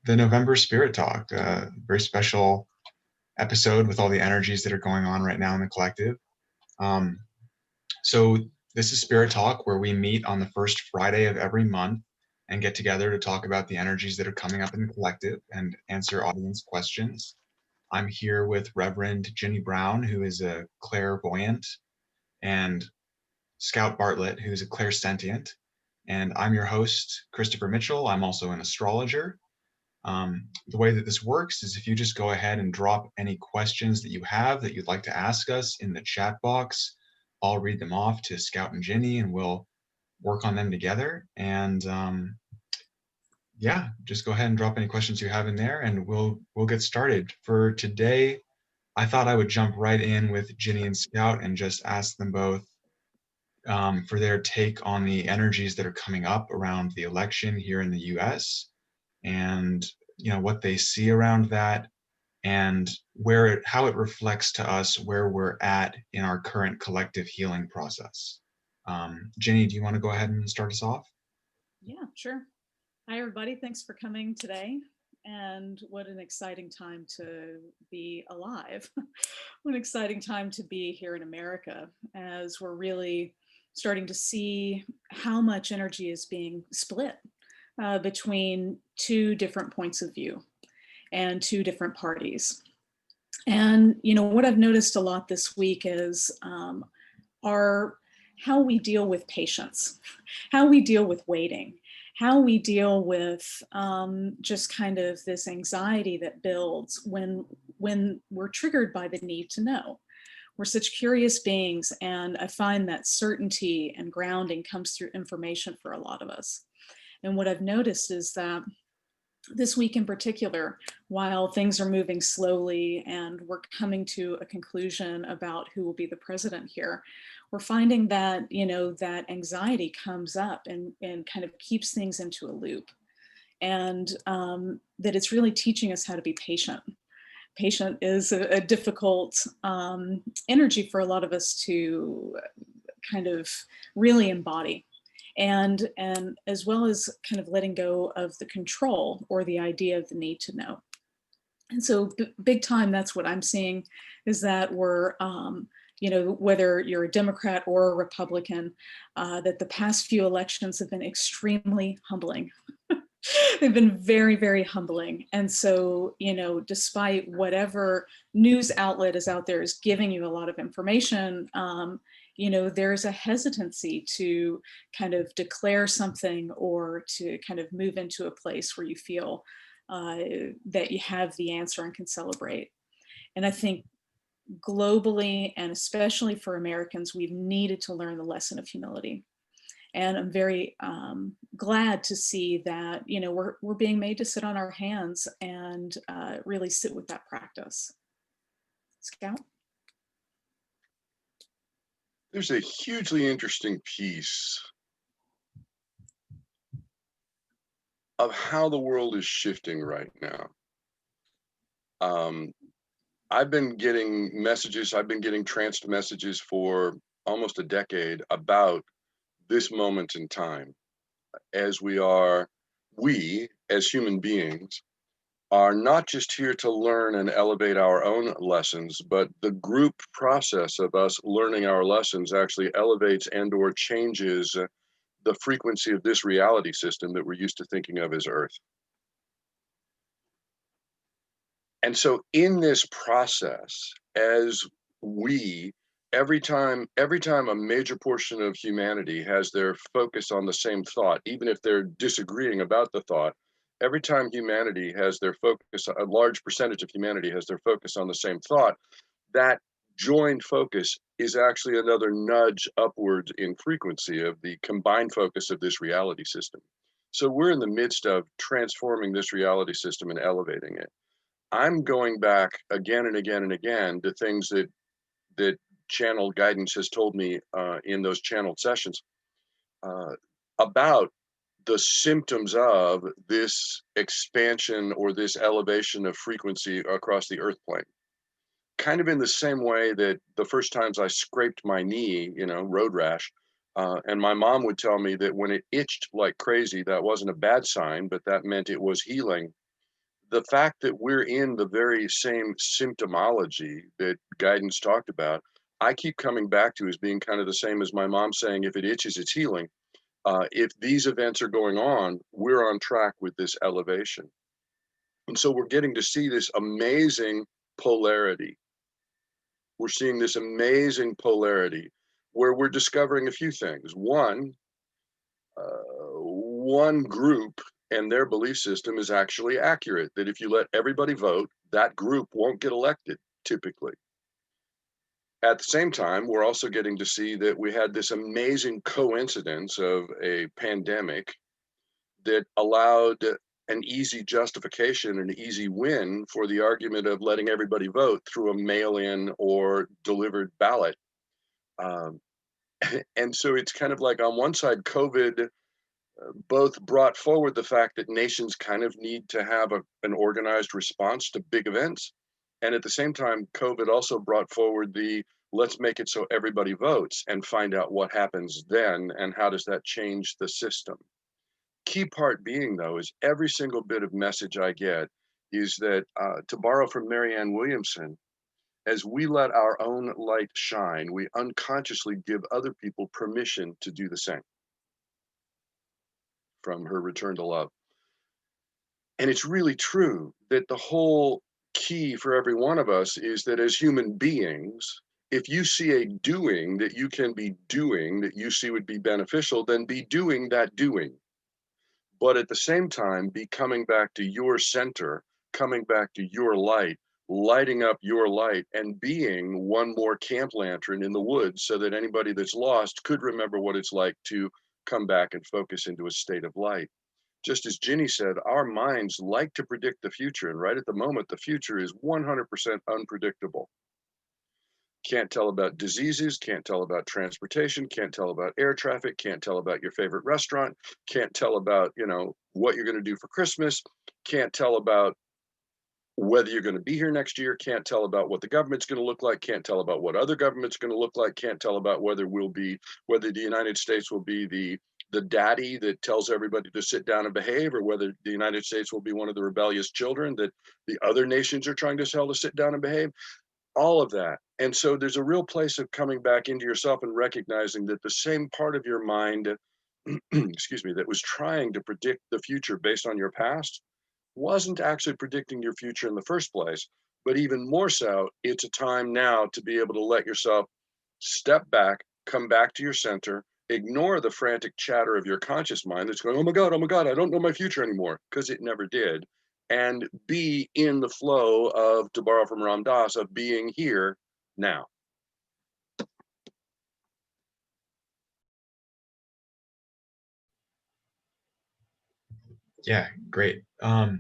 the November Spirit Talk, a very special episode with all the energies that are going on right now in the collective. Um, so, this is Spirit Talk, where we meet on the first Friday of every month and get together to talk about the energies that are coming up in the collective and answer audience questions. I'm here with Reverend Ginny Brown, who is a clairvoyant, and Scout Bartlett, who's a clairsentient. And I'm your host, Christopher Mitchell. I'm also an astrologer. The way that this works is if you just go ahead and drop any questions that you have that you'd like to ask us in the chat box, I'll read them off to Scout and Ginny and we'll work on them together. And yeah, just go ahead and drop any questions you have in there and we'll get started. For today, I thought I would jump right in with Ginny and Scout and just ask them both for their take on the energies that are coming up around the election here in the US and what they see around that and how it reflects to us where we're at in our current collective healing process. Ginny, do you want to go ahead and start us off? Yeah, sure. Hi, everybody. Thanks for coming today. And what an exciting time to be alive. What an exciting time to be here in America as we're really starting to see how much energy is being split between two different points of view and two different parties. And, what I've noticed a lot this week is how we deal with patience, how we deal with waiting, how we deal with just kind of this anxiety that builds when we're triggered by the need to know. We're such curious beings, and I find that certainty and grounding comes through information for a lot of us. And what I've noticed is that this week in particular, while things are moving slowly and we're coming to a conclusion about who will be the president here, we're finding that, that anxiety comes up and kind of keeps things into a loop. And that it's really teaching us how to be patient. Patient is a difficult energy for a lot of us to kind of really embody. And as well as kind of letting go of the control or the idea of the need to know. And so big time, that's what I'm seeing, is that we're, whether you're a Democrat or a Republican, that the past few elections have been extremely humbling. They've been very, very humbling. And so, despite whatever news outlet is out there is giving you a lot of information, there's a hesitancy to kind of declare something or to kind of move into a place where you feel that you have the answer and can celebrate. And I think globally, and especially for Americans, we've needed to learn the lesson of humility. And I'm very glad to see that, we're being made to sit on our hands and really sit with that practice. Scout? There's a hugely interesting piece of how the world is shifting right now. I've been getting tranced messages for almost a decade about this moment in time, as we as human beings are not just here to learn and elevate our own lessons, but the group process of us learning our lessons actually elevates and or changes the frequency of this reality system that we're used to thinking of as Earth. And so in this process, every time a major portion of humanity has their focus on the same thought, even if they're disagreeing about the thought, every time humanity has their focus, a large percentage of humanity has their focus on the same thought, that joined focus is actually another nudge upwards in frequency of the combined focus of this reality system. So we're in the midst of transforming this reality system and elevating it. I'm going back again and again and again to things that channel guidance has told me in those channeled sessions about the symptoms of this expansion or this elevation of frequency across the earth plane. Kind of in the same way that the first times I scraped my knee, road rash, and my mom would tell me that when it itched like crazy, that wasn't a bad sign, but that meant it was healing. the fact that we're in the very same symptomology that guidance talked about, I keep coming back to as being kind of the same as my mom saying, if it itches, it's healing. If these events are going on, we're on track with this elevation. And so we're getting to see this amazing polarity. We're seeing this amazing polarity where we're discovering a few things. One group and their belief system is actually accurate, that if you let everybody vote, that group won't get elected typically. At the same time, we're also getting to see that we had this amazing coincidence of a pandemic that allowed an easy justification, an easy win for the argument of letting everybody vote through a mail-in or delivered ballot. Um, and so it's kind of like on one side, COVID both brought forward the fact that nations kind of need to have an organized response to big events. And at the same time, COVID also brought forward the let's make it so everybody votes and find out what happens then and how does that change the system. Key part being, though, is every single bit of message I get is that, to borrow from Marianne Williamson, as we let our own light shine, we unconsciously give other people permission to do the same, from her Return to Love. And it's really true that the whole key for every one of us is that as human beings, if you see a doing that you can be doing that you see would be beneficial, then be doing that doing. But at the same time, be coming back to your center, coming back to your light, lighting up your light, and being one more camp lantern in the woods so that anybody that's lost could remember what it's like to come back and focus into a state of light. Just as Ginny said, our minds like to predict the future. And right at the moment, the future is 100% unpredictable. Can't tell about diseases, can't tell about transportation, can't tell about air traffic, can't tell about your favorite restaurant, can't tell about, what you're going to do for Christmas, can't tell about whether you're going to be here next year, can't tell about what the government's going to look like, can't tell about what other government's going to look like, can't tell about whether the United States will be the daddy that tells everybody to sit down and behave, or whether the United States will be one of the rebellious children that the other nations are trying to tell to sit down and behave. All of that. And so there's a real place of coming back into yourself and recognizing that the same part of your mind, excuse me, that was trying to predict the future based on your past wasn't actually predicting your future in the first place. But even more so, it's a time now to be able to let yourself step back, come back to your center, ignore the frantic chatter of your conscious mind that's going, oh my God, I don't know my future anymore, because it never did. And be in the flow of, to borrow from Ram Dass, of being here now. Yeah, great. I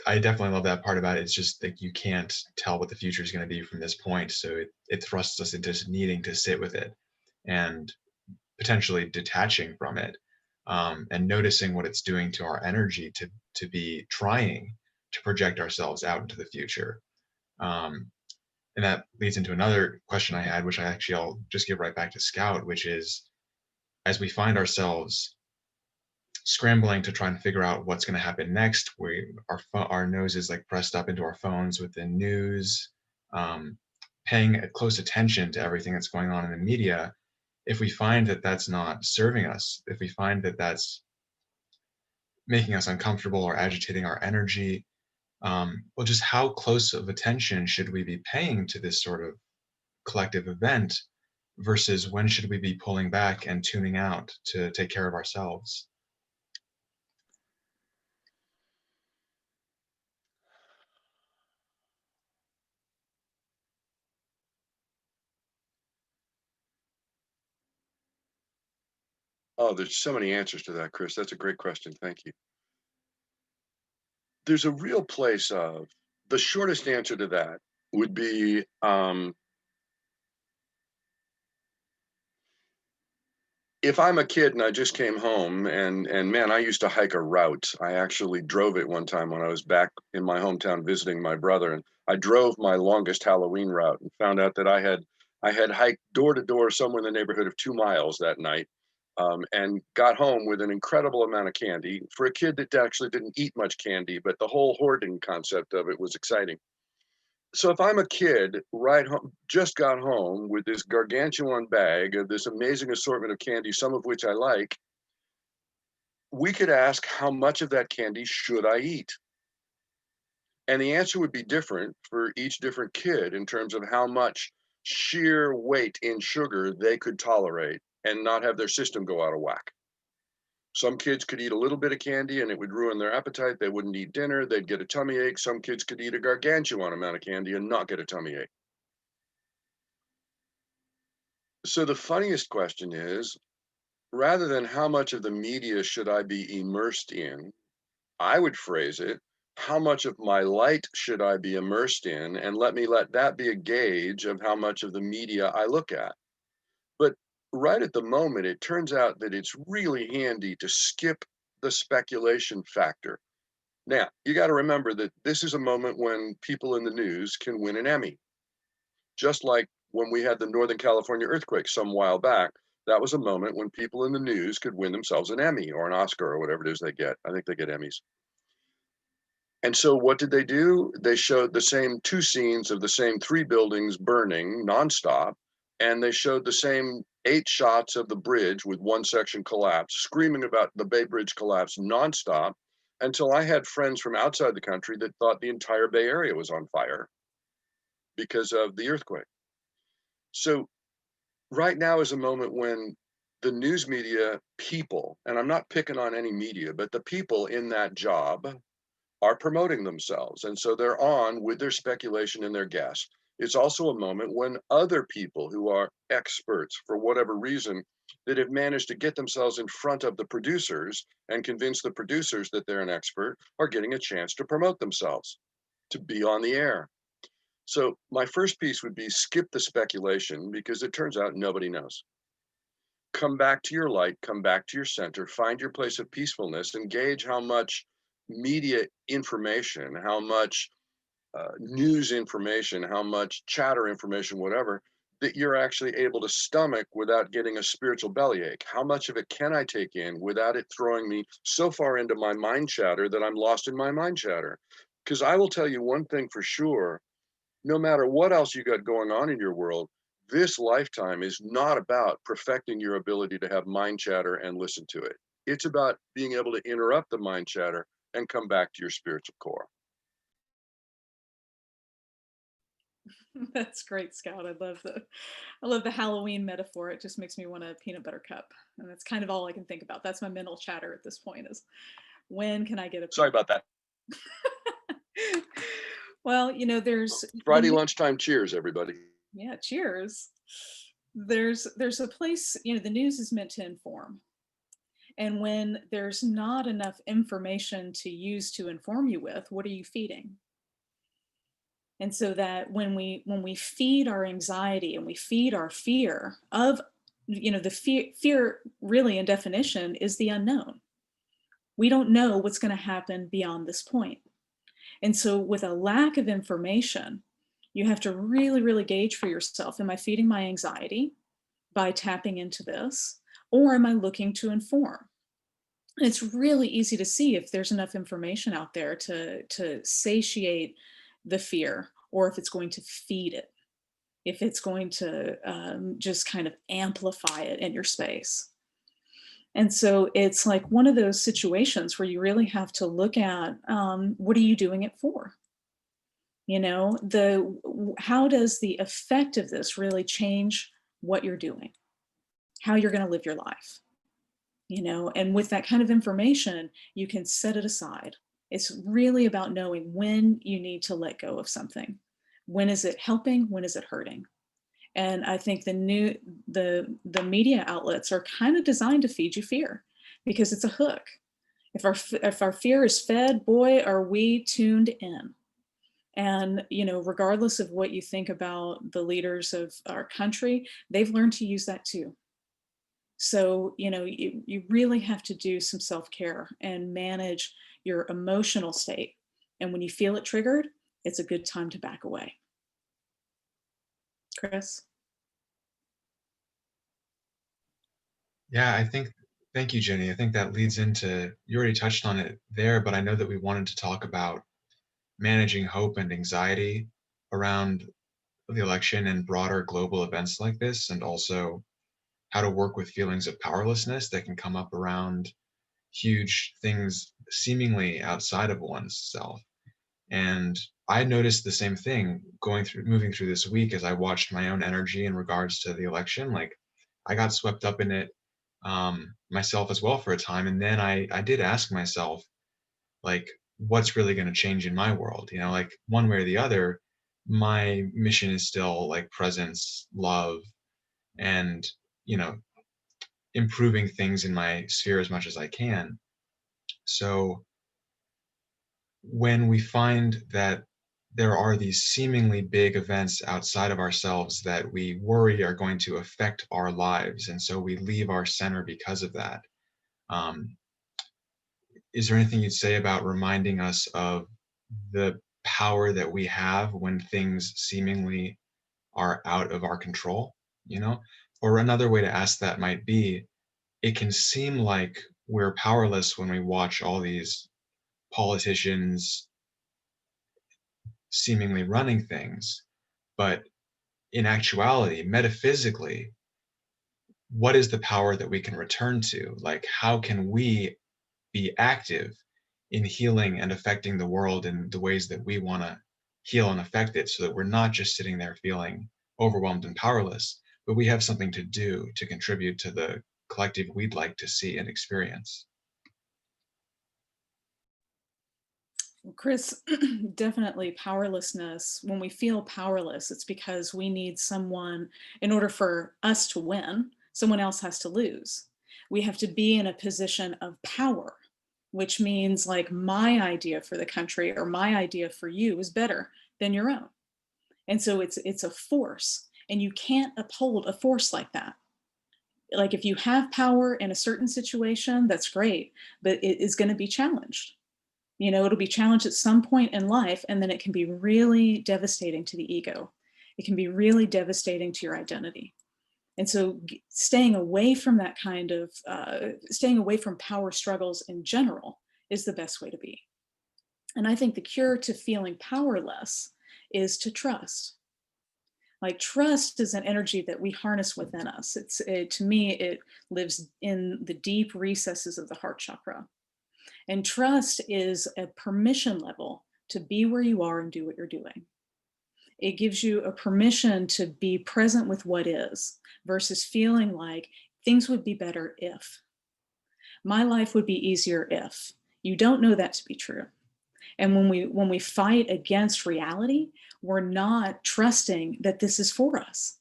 definitely love that part about it. It's just like you can't tell what the future is going to be from this point. So it thrusts us into needing to sit with it and potentially detaching from it, and noticing what it's doing to our energy to be trying to project ourselves out into the future. And that leads into another question I had, which I'll just give right back to Scout, which is, as we find ourselves scrambling to try and figure out what's going to happen next, our noses like pressed up into our phones with the news, paying close attention to everything that's going on in the media. If we find that that's not serving us, if we find that that's making us uncomfortable or agitating our energy, well, just how close of attention should we be paying to this sort of collective event versus when should we be pulling back and tuning out to take care of ourselves? Oh, there's so many answers to that, Chris. That's a great question. Thank you. There's a real place of, the shortest answer to that would be, if I'm a kid and I just came home and man, I used to hike a route. I actually drove it one time when I was back in my hometown visiting my brother, and I drove my longest Halloween route and found out that I had hiked door to door somewhere in the neighborhood of 2 miles that night. and got home with an incredible amount of candy for a kid that actually didn't eat much candy, but the whole hoarding concept of it was exciting. So if I'm a kid right home, just got home with this gargantuan bag of this amazing assortment of candy, some of which I like, we could ask, how much of that candy should I eat? And the answer would be different for each different kid in terms of how much sheer weight in sugar they could tolerate and not have their system go out of whack. Some kids could eat a little bit of candy and it would ruin their appetite. They wouldn't eat dinner. They'd get a tummy ache. Some kids could eat a gargantuan amount of candy and not get a tummy ache. So the funniest question is, rather than how much of the media should I be immersed in, I would phrase it, how much of my light should I be immersed in? And let that be a gauge of how much of the media I look at. But right at the moment, it turns out that it's really handy to skip the speculation factor. Now, you got to remember that this is a moment when people in the news can win an Emmy. Just like when we had the Northern California earthquake some while back, that was a moment when people in the news could win themselves an Emmy or an Oscar or whatever it is they get. I think they get Emmys. And so what did they do? They showed the same two scenes of the same three buildings burning nonstop, and they showed the same 8 shots of the bridge with one section collapse, screaming about the Bay Bridge collapse nonstop, until I had friends from outside the country that thought the entire Bay Area was on fire because of the earthquake. So right now is a moment when the news media people, and I'm not picking on any media, but the people in that job are promoting themselves. And so they're on with their speculation and their guess. It's also a moment when other people who are experts for whatever reason that have managed to get themselves in front of the producers and convince the producers that they're an expert are getting a chance to promote themselves, to be on the air. So my first piece would be skip the speculation because it turns out nobody knows. Come back to your light, come back to your center, find your place of peacefulness, and gauge how much media information, how much news information, how much chatter information, whatever, that you're actually able to stomach without getting a spiritual bellyache. How much of it can I take in without it throwing me so far into my mind chatter that I'm lost in my mind chatter? Because I will tell you one thing for sure, no matter what else you got going on in your world, this lifetime is not about perfecting your ability to have mind chatter and listen to it. It's about being able to interrupt the mind chatter and come back to your spiritual core. That's great, Scout. I love the Halloween metaphor. It just makes me want a peanut butter cup. And that's kind of all I can think about. That's my mental chatter at this point is when can I get a Sorry about that. Well, you know, there's Friday lunchtime cheers, everybody. Yeah, cheers. There's a place, you know, the news is meant to inform. And when there's not enough information to use to inform you with, what are you feeding? And so that when we feed our anxiety and we feed our fear of, you know, the fear really in definition is the unknown. We don't know what's going to happen beyond this point. And so with a lack of information, you have to really, really gauge for yourself, am I feeding my anxiety by tapping into this, or am I looking to inform? And it's really easy to see if there's enough information out there to satiate the fear, or if it's going to feed it, if it's going to just kind of amplify it in your space. And so it's like one of those situations where you really have to look at what are you doing it for? You know, how does the effect of this really change what you're doing, how you're going to live your life? You know, and with that kind of information, you can set it aside. It's really about knowing when you need to let go of something. When is it helping? When is it hurting? And I think the media outlets are kind of designed to feed you fear because it's a hook. If our fear is fed, boy, are we tuned in. And, you know, regardless of what you think about the leaders of our country, they've learned to use that too. So, you know, you really have to do some self-care and manage your emotional state. And when you feel it triggered, it's a good time to back away. Chris? Yeah, thank you, Jenny. I think that leads into, you already touched on it there, but I know that we wanted to talk about managing hope and anxiety around the election and broader global events like this, and also how to work with feelings of powerlessness that can come up around huge things seemingly outside of one's self. And I noticed the same thing moving through this week as I watched my own energy in regards to the election. Like, I got swept up in it myself as well for a time. And then I did ask myself, like, what's really going to change in my world? You know, like, one way or the other, my mission is still like presence, love, and, you know, improving things in my sphere as much as I can. So when we find that there are these seemingly big events outside of ourselves that we worry are going to affect our lives, and so we leave our center because of that. Um, is there anything you'd say about reminding us of the power that we have when things seemingly are out of our control? You know, or another way to ask that might be, it can seem like we're powerless when we watch all these politicians seemingly running things, but in actuality, metaphysically, what is the power that we can return to? Like, how can we be active in healing and affecting the world in the ways that we want to heal and affect it, so that we're not just sitting there feeling overwhelmed and powerless, but we have something to do to contribute to the collective we'd like to see and experience? Well, Chris, definitely powerlessness. When we feel powerless, it's because we need someone, in order for us to win, someone else has to lose. We have to be in a position of power, which means like my idea for the country or my idea for you is better than your own. And so it's a force, and you can't uphold a force like that. Like, if you have power in a certain situation, that's great, but it is going to be challenged. You know, it'll be challenged at some point in life, and then it can be really devastating to the ego. It can be really devastating to your identity. And so staying away from that kind of, staying away from power struggles in general is the best way to be. And I think the cure to feeling powerless is to trust. Like, trust is an energy that we harness within us. To me, it lives in the deep recesses of the heart chakra. And trust is a permission level to be where you are and do what you're doing. It gives you a permission to be present with what is, versus feeling like things would be better if. My life would be easier if. You don't know that to be true. And when we fight against reality, we're not trusting that this is for us.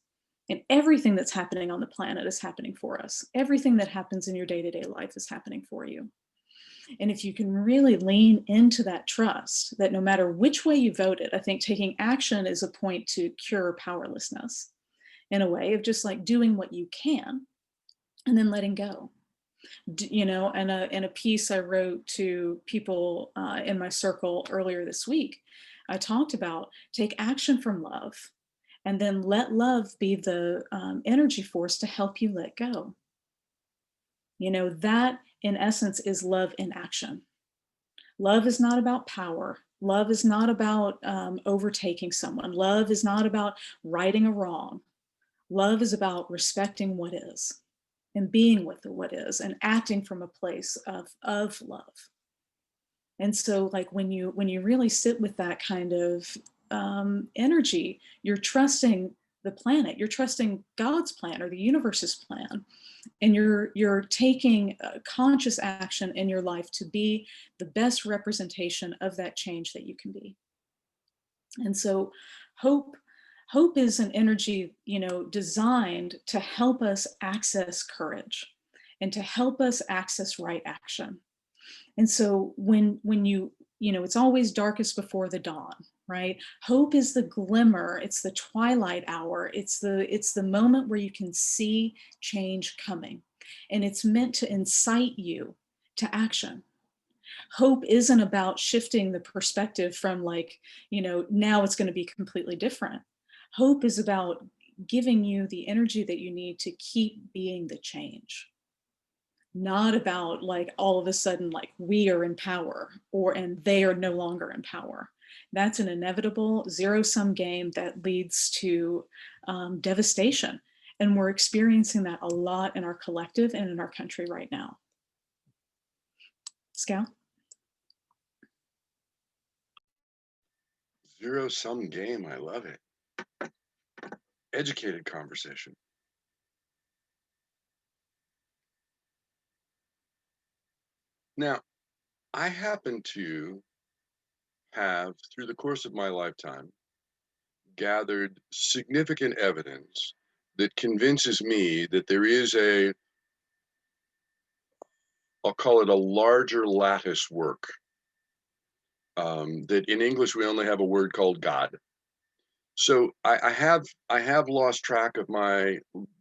And everything that's happening on the planet is happening for us. Everything that happens in your day-to-day life is happening for you. And if you can really lean into that trust, that no matter which way you voted, I think taking action is a point to cure powerlessness, in a way of just like doing what you can and then letting go. You know, and in a piece I wrote to people in my circle earlier this week, I talked about take action from love, and then let love be the energy force to help you let go. You know, that in essence is love in action. Love is not about power. Love is not about overtaking someone. Love is not about righting a wrong. Love is about respecting what is and being with what is and acting from a place of love. And so like when you really sit with that kind of energy, you're trusting the planet, you're trusting God's plan or the universe's plan, and you're taking conscious action in your life to be the best representation of that change that you can be. And so hope is an energy, you know, designed to help us access courage and to help us access right action. And so when you know, it's always darkest before the dawn, right? Hope is the glimmer, it's the twilight hour, it's the moment where you can see change coming, and it's meant to incite you to action. Hope isn't about shifting the perspective from like, you know, now it's going to be completely different. Hope is about giving you the energy that you need to keep being the change. not about like all of a sudden like we are in power and they are no longer in power. That's an inevitable zero-sum game that leads to devastation. And we're experiencing that a lot in our collective and in our country right now. Scal? Zero-sum game, I love it. Educated conversation. Now, I happen to have, through the course of my lifetime, gathered significant evidence that convinces me that there is I'll call it a larger lattice work. That in English, we only have a word called God. So I have lost track of my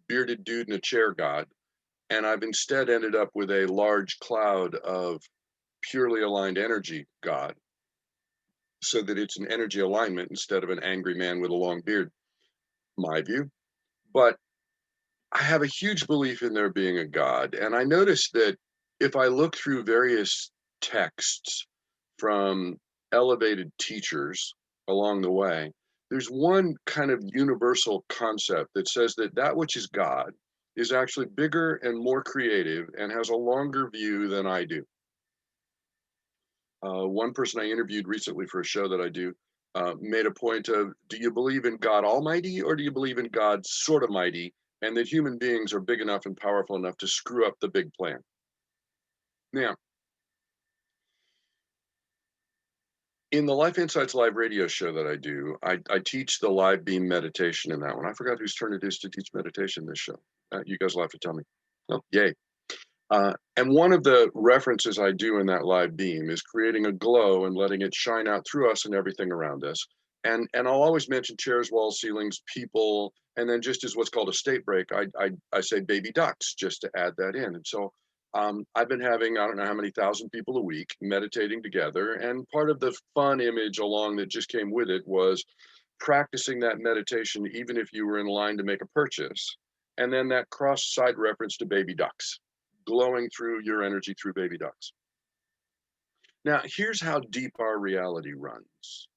bearded dude in a chair God, and I've instead ended up with a large cloud of purely aligned energy God, so that it's an energy alignment instead of an angry man with a long beard, my view. But I have a huge belief in there being a God. And I noticed that if I look through various texts from elevated teachers along the way, there's one kind of universal concept that says that that which is God is actually bigger and more creative and has a longer view than I do. One person I interviewed recently for a show that I do made a point of, do you believe in God Almighty or do you believe in God sort of mighty, and that human beings are big enough and powerful enough to screw up the big plan? Now, in the Life Insights Live radio show that I do, I teach the live beam meditation in that one. I forgot whose turn it is to teach meditation this show. You guys will have to tell me. Oh, yay. And one of the references I do in that live beam is creating a glow and letting it shine out through us and everything around us. And I'll always mention chairs, walls, ceilings, people, and then just as what's called a state break, I say baby ducks just to add that in. And so I've been having, I don't know how many thousand people a week meditating together. And part of the fun image along that just came with it was practicing that meditation, even if you were in line to make a purchase. And then that cross side reference to baby ducks, glowing through your energy through baby ducks. Now, here's how deep our reality runs.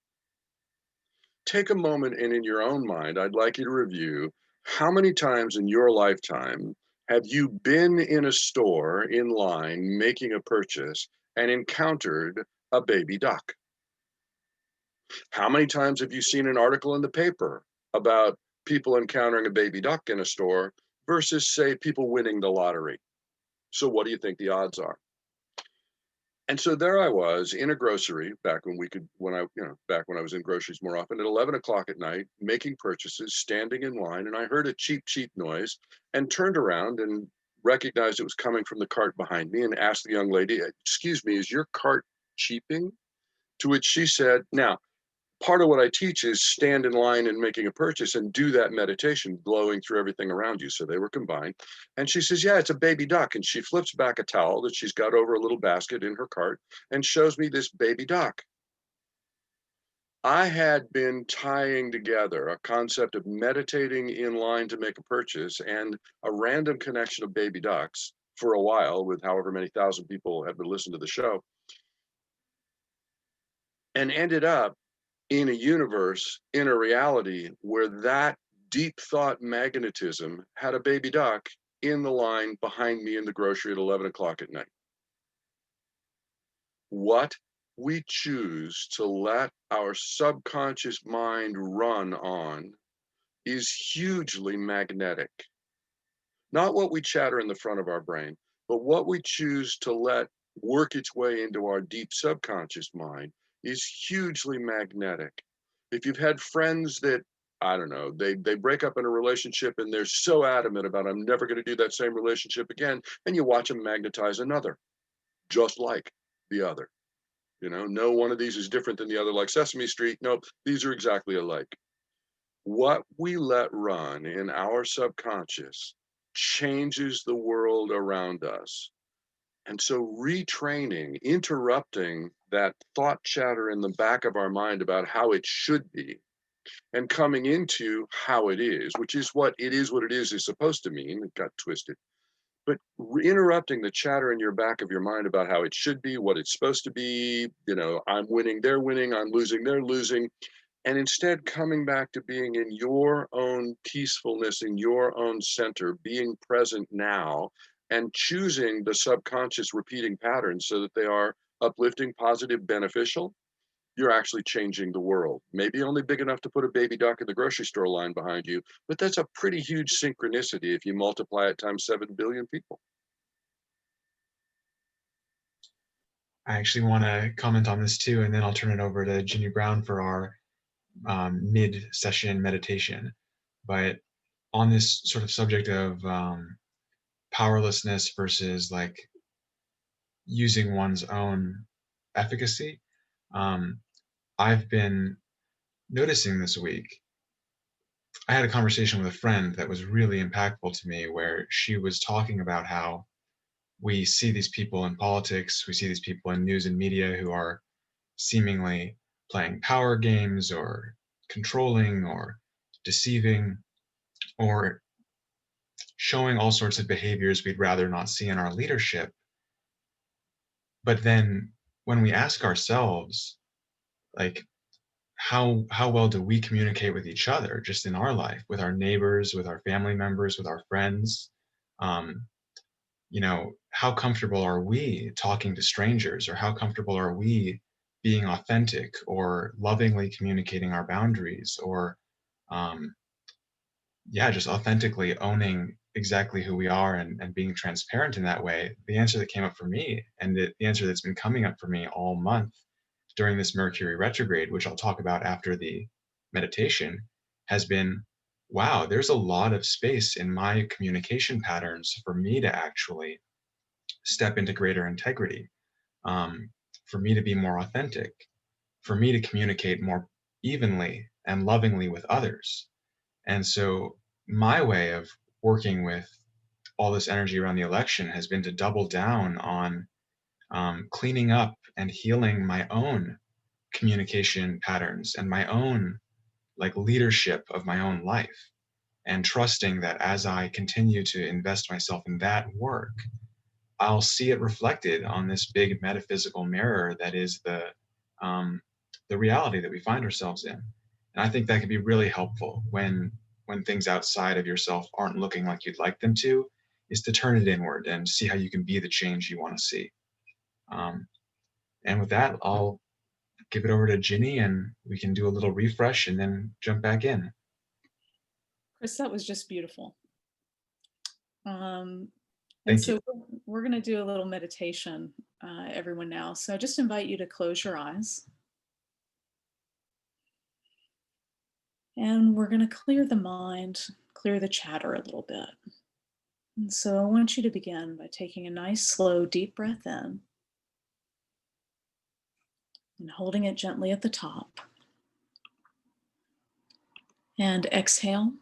Take a moment, and in your own mind, I'd like you to review how many times in your lifetime have you been in a store in line making a purchase and encountered a baby duck? How many times have you seen an article in the paper about people encountering a baby duck in a store versus, say, people winning the lottery? So what do you think the odds are? And so there I was in a grocery back when I was in groceries more often at 11 o'clock at night, making purchases, standing in line, and I heard a cheap, cheap noise and turned around and recognized it was coming from the cart behind me and asked the young lady, "Excuse me, is your cart cheaping?" To which she said, "Now, part of what I teach is stand in line and making a purchase and do that meditation, glowing through everything around you." So they were combined. And she says, "Yeah, it's a baby duck." And she flips back a towel that she's got over a little basket in her cart and shows me this baby duck. I had been tying together a concept of meditating in line to make a purchase and a random connection of baby ducks for a while, with however many thousand people had been listening to the show, and ended up in a universe, in a reality where that deep thought magnetism had a baby duck in the line behind me in the grocery at 11 o'clock at night. What we choose to let our subconscious mind run on is hugely magnetic. Not what we chatter in the front of our brain, but what we choose to let work its way into our deep subconscious mind is hugely magnetic. If you've had friends that, I don't know, they break up in a relationship and they're so adamant about, I'm never going to do that same relationship again, and you watch them magnetize another, just like the other. No one of these is different than the other, like Sesame Street. Nope, these are exactly alike. What we let run in our subconscious changes the world around us. And so retraining, interrupting that thought chatter in the back of our mind about how it should be, and coming into how it is, which is what it is supposed to mean. It got twisted. but interrupting the chatter in your back of your mind about how it should be, what it's supposed to be, I'm winning, they're winning, I'm losing, they're losing, and instead coming back to being in your own peacefulness, in your own center, being present now, and choosing the subconscious repeating patterns so that they are uplifting, positive, beneficial, you're actually changing the world. Maybe only big enough to put a baby duck in the grocery store line behind you, but that's a pretty huge synchronicity if you multiply it times 7 billion people. I actually want to comment on this too, and then I'll turn it over to Ginny Brown for our mid-session meditation. But on this sort of subject of powerlessness versus like using one's own efficacy, I've been noticing this week. I had a conversation with a friend that was really impactful to me, where she was talking about how we see these people in politics, we see these people in news and media who are seemingly playing power games or controlling or deceiving or showing all sorts of behaviors we'd rather not see in our leadership. But then when we ask ourselves, like, how well do we communicate with each other just in our life, with our neighbors, with our family members, with our friends? How comfortable are we talking to strangers, or how comfortable are we being authentic or lovingly communicating our boundaries, or just authentically owning exactly who we are and being transparent in that way? The answer that came up for me, and the answer that's been coming up for me all month during this Mercury retrograde, which I'll talk about after the meditation, has been, wow, there's a lot of space in my communication patterns for me to actually step into greater integrity, for me to be more authentic, for me to communicate more evenly and lovingly with others. And so my way of working with all this energy around the election has been to double down on cleaning up and healing my own communication patterns and my own like leadership of my own life, and trusting that as I continue to invest myself in that work, I'll see it reflected on this big metaphysical mirror that is the reality that we find ourselves in. And I think that can be really helpful when things outside of yourself aren't looking like you'd like them to, is to turn it inward and see how you can be the change you want to see. And with that, I'll give it over to Ginny and we can do a little refresh and then jump back in. Chris, that was just beautiful. And Thank so you. we're going to do a little meditation, everyone now. So I just invite you to close your eyes. And we're going to clear the mind, clear the chatter a little bit. And so I want you to begin by taking a nice, slow, deep breath in and holding it gently at the top. And exhale.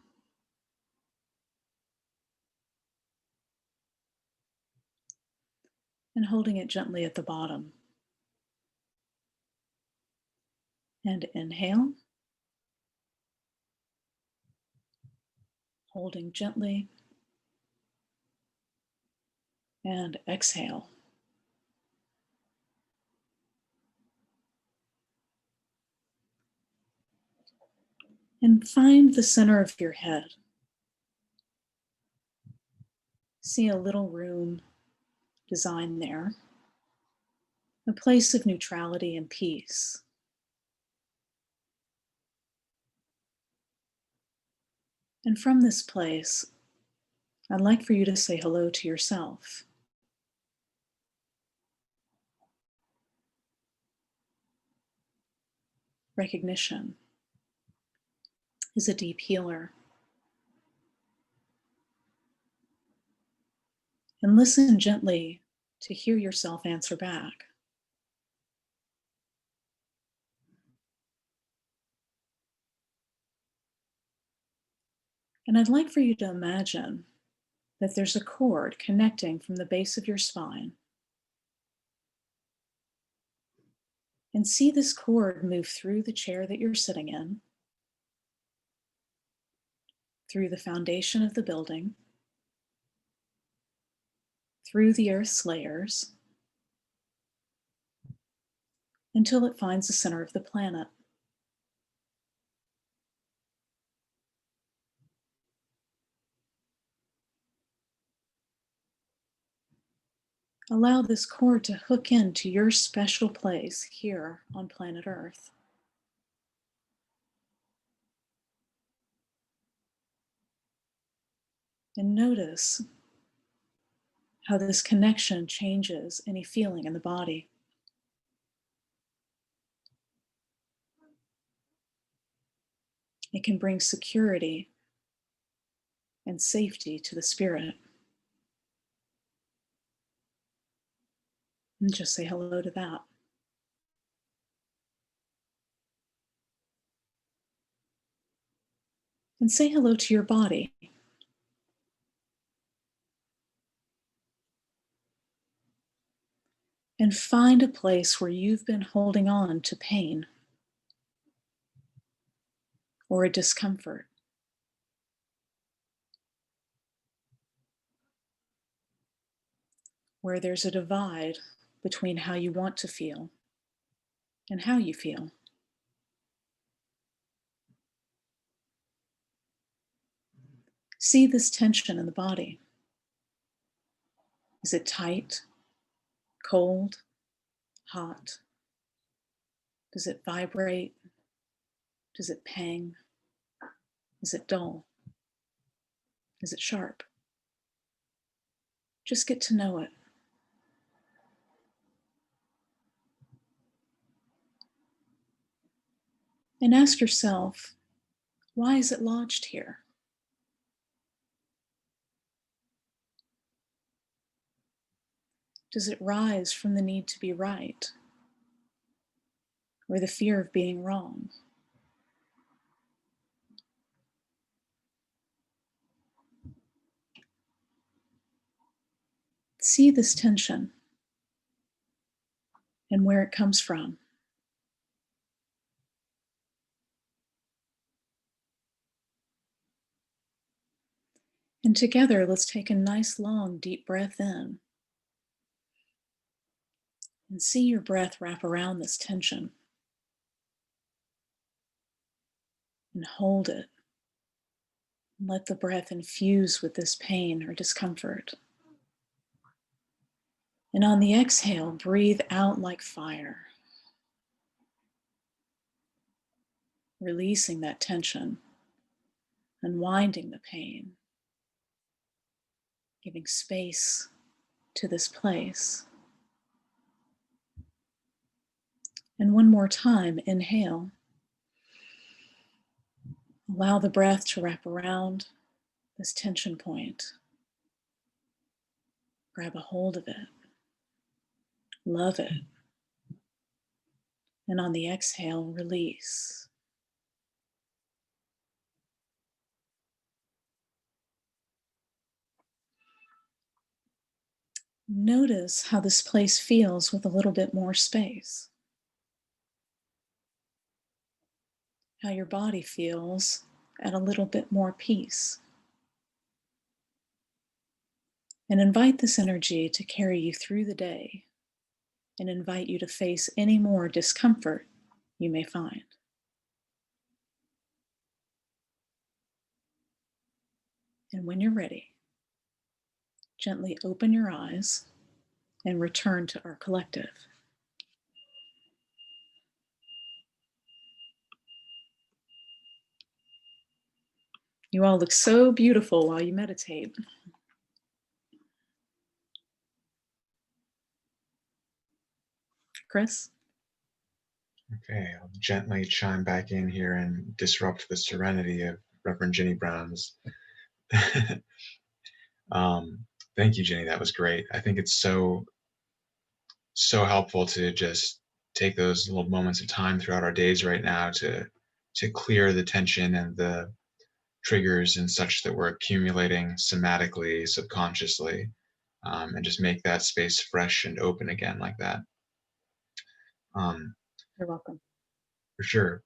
And holding it gently at the bottom. And inhale. Holding gently. And exhale. And find the center of your head. See a little room designed there, a place of neutrality and peace. And from this place, I'd like for you to say hello to yourself. Recognition is a deep healer. And listen gently to hear yourself answer back. And I'd like for you to imagine that there's a cord connecting from the base of your spine. And see this cord move through the chair that you're sitting in, through the foundation of the building, through the Earth's layers until it finds the center of the planet. Allow this cord to hook into your special place here on planet Earth. And notice how this connection changes any feeling in the body. It can bring security and safety to the spirit. And just say hello to that. And say hello to your body. And find a place where you've been holding on to pain or a discomfort. Where there's a divide between how you want to feel and how you feel. See this tension in the body. Is it tight, cold, hot? Does it vibrate? Does it pang? Is it dull? Is it sharp? Just get to know it. And ask yourself, why is it lodged here? Does it rise from the need to be right or the fear of being wrong? See this tension and where it comes from. And together, let's take a nice, long, deep breath in. And see your breath wrap around this tension. And hold it. And let the breath infuse with this pain or discomfort. And on the exhale, breathe out like fire. Releasing that tension, unwinding the pain, giving space to this place. And one more time, inhale. Allow the breath to wrap around this tension point. Grab a hold of it. Love it. And on the exhale, release. Notice how this place feels with a little bit more space. How your body feels at a little bit more peace. And invite this energy to carry you through the day and invite you to face any more discomfort you may find. And when you're ready, gently open your eyes and return to our collective. You all look so beautiful while you meditate. Chris? Okay, I'll gently chime back in here and disrupt the serenity of Reverend Ginny Brown's. Thank you, Ginny. That was great. I think it's so helpful to just take those little moments of time throughout our days right now to clear the tension and the triggers and such that we're accumulating somatically, subconsciously, and just make that space fresh and open again like that. You're welcome. For sure.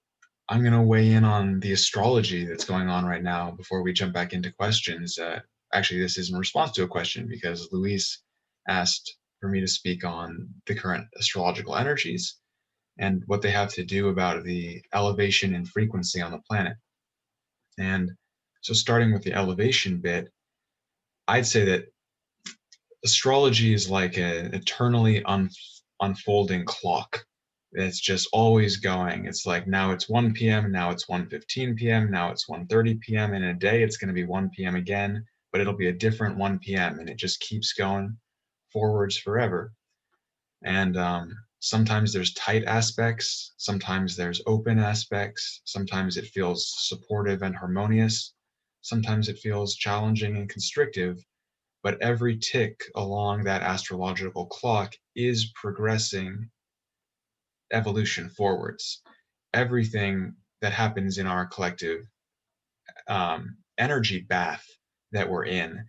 I'm going to weigh in on the astrology that's going on right now before we jump back into questions. Actually, this is in response to a question because Luis asked for me to speak on the current astrological energies and what they have to do about the elevation in frequency on the planet. And so starting with the elevation bit, I'd say that astrology is like an eternally unfolding clock. It's just always going. It's like now it's 1 p.m., now it's 1:15 p.m., now it's 1:30 p.m. In a day, it's going to be 1 p.m. again, but it'll be a different 1 p.m. and it just keeps going forwards forever. And sometimes there's tight aspects, sometimes there's open aspects, sometimes it feels supportive and harmonious, sometimes it feels challenging and constrictive, but every tick along that astrological clock is progressing evolution forwards. Everything that happens in our collective energy bath that we're in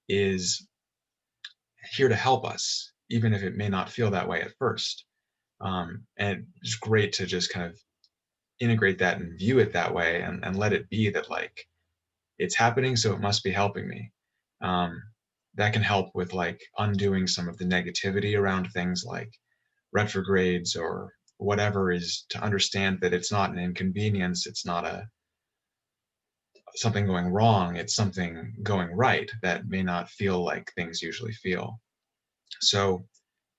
is here to help us, even if it may not feel that way at first. And it's great to just kind of integrate that and view it that way and let it be that like it's happening, so it must be helping me. That can help with like undoing some of the negativity around things like retrogrades or whatever, is to understand that it's not an inconvenience, it's not a something going wrong, it's something going right that may not feel like things usually feel. So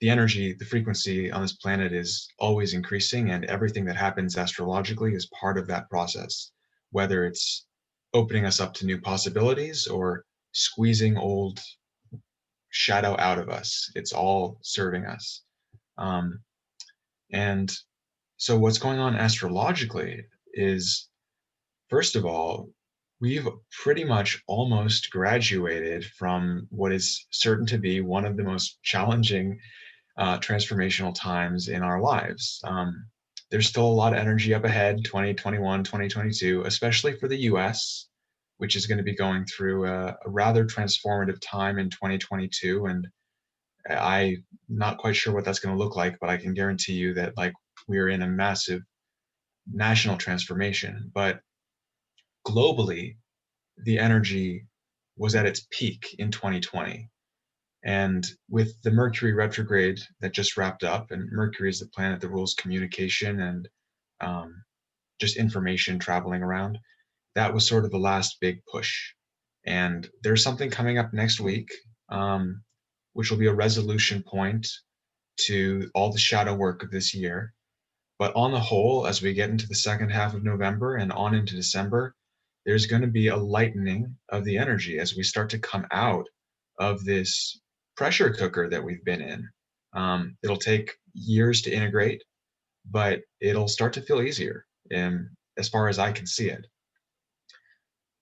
the energy, the frequency on this planet is always increasing, and everything that happens astrologically is part of that process, whether it's opening us up to new possibilities or squeezing old shadow out of us. It's all serving us. Um, and so what's going on astrologically is, first of all, we've pretty much almost graduated from what is certain to be one of the most challenging transformational times in our lives. There's still a lot of energy up ahead, 2021, 2022, especially for the US, which is going to be going through a rather transformative time in 2022. And I'm not quite sure what that's going to look like, but I can guarantee you that like we're in a massive national transformation. But globally, the energy was at its peak in 2020. And with the Mercury retrograde that just wrapped up, and Mercury is the planet that rules communication and just information traveling around, that was sort of the last big push. And there's something coming up next week, which will be a resolution point to all the shadow work of this year. But on the whole, as we get into the second half of November and on into December, there's going to be a lightening of the energy as we start to come out of this pressure cooker that we've been in. It'll take years to integrate, but it'll start to feel easier, as far as I can see it.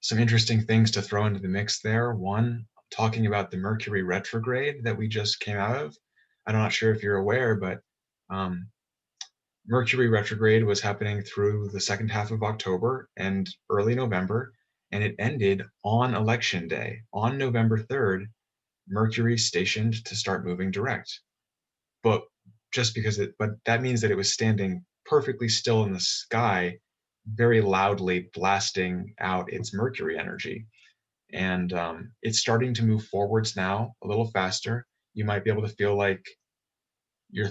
Some interesting things to throw into the mix there. One, talking about the Mercury retrograde that we just came out of. I'm not sure if you're aware, but Mercury retrograde was happening through the second half of October and early November, and it ended on election day. On November 3rd, Mercury stationed to start moving direct. But that means that it was standing perfectly still in the sky, very loudly blasting out its Mercury energy. And it's starting to move forwards now a little faster. You might be able to feel like your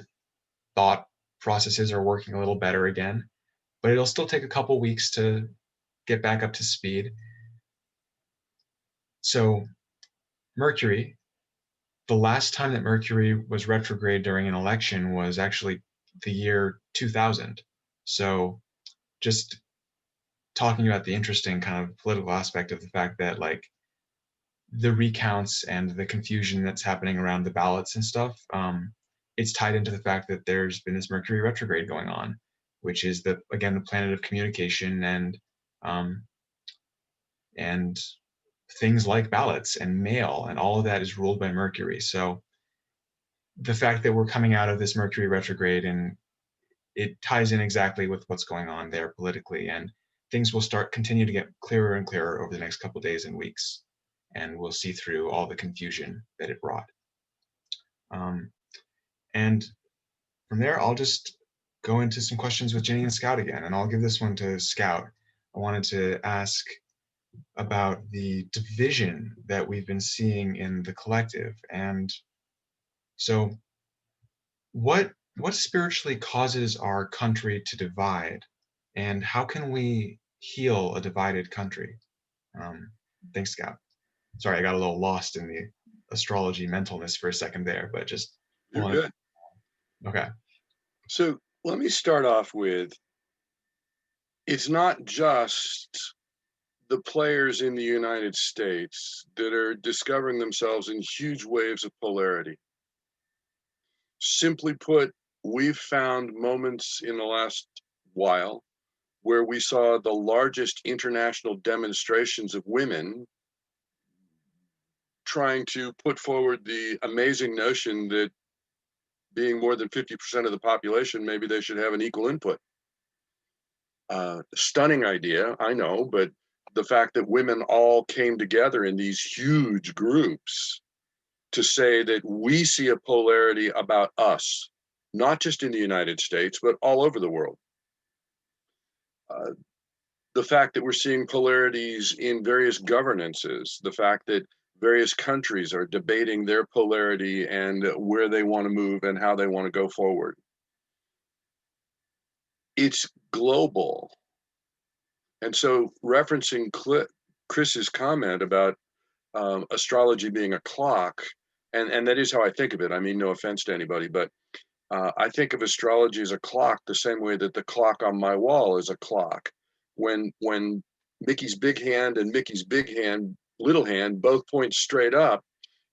thought processes are working a little better again, but it'll still take a couple weeks to get back up to speed. So Mercury, the last time that Mercury was retrograde during an election was actually the year 2000. So just talking about the interesting kind of political aspect of the fact that like the recounts and the confusion that's happening around the ballots and stuff, it's tied into the fact that there's been this Mercury retrograde going on, which is again the planet of communication and things like ballots and mail, and all of that is ruled by Mercury. So the fact that we're coming out of this Mercury retrograde, and it ties in exactly with what's going on there politically, and things will continue to get clearer and clearer over the next couple of days and weeks, and we'll see through all the confusion that it brought. And from there, I'll just go into some questions with Ginny and Scout again, and I'll give this one to Scout. I wanted to ask about the division that we've been seeing in the collective, and So what spiritually causes our country to divide, and how can we heal a divided country? Thanks, Scott. Sorry, I got a little lost in the astrology mentalness for a second there, but just You're pulling it. good. Okay. So let me start off with, it's not just the players in the United States that are discovering themselves in huge waves of polarity. Simply put, we've found moments in the last while where we saw the largest international demonstrations of women trying to put forward the amazing notion that being more than 50% of the population, maybe they should have an equal input. Stunning idea, I know, but the fact that women all came together in these huge groups to say that we see a polarity about us, not just in the United States, but all over the world. The fact that we're seeing polarities in various governances, the fact that various countries are debating their polarity and where they want to move and how they want to go forward. It's global. And so referencing Chris's comment about astrology being a clock, and that is how I think of it. I mean, no offense to anybody, but I think of astrology as a clock the same way that the clock on my wall is a clock. When Mickey's big hand and Mickey's big hand, little hand, both point straight up,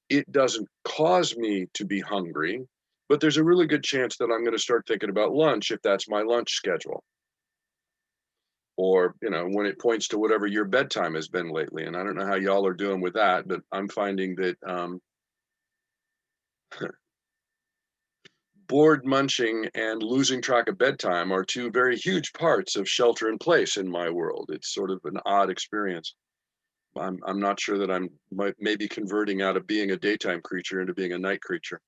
it doesn't cause me to be hungry, but there's a really good chance that I'm going to start thinking about lunch if that's my lunch schedule. Or, you know, when it points to whatever your bedtime has been lately. And I don't know how y'all are doing with that, but I'm finding that bored munching and losing track of bedtime are two very huge parts of shelter in place in my world. It's sort of an odd experience. I'm not sure that I'm maybe converting out of being a daytime creature into being a night creature.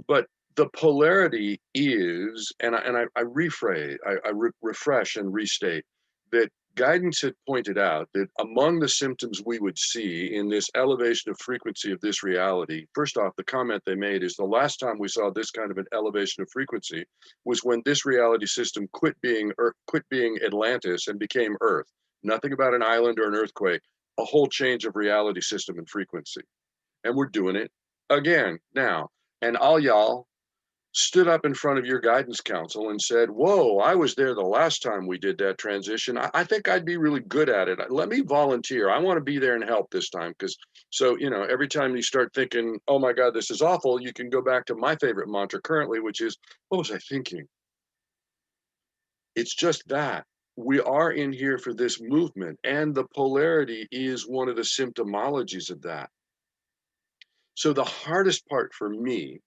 But the polarity is, and I rephrase, I refresh and restate that guidance had pointed out that among the symptoms we would see in this elevation of frequency of this reality, first off, the comment they made is the last time we saw this kind of an elevation of frequency was when this reality system quit being Atlantis and became Earth. Nothing about an island or an earthquake, a whole change of reality system and frequency. And we're doing it again now. And all y'all stood up in front of your guidance council and said, whoa, I was there the last time we did that transition. I think I'd be really good at it. Let me volunteer. I want to be there and help this time. Because so, you know, every time you start thinking, oh my God, this is awful, you can go back to my favorite mantra currently, which is, what was I thinking? It's just that. We are in here for this movement, and the polarity is one of the symptomologies of that. So the hardest part for me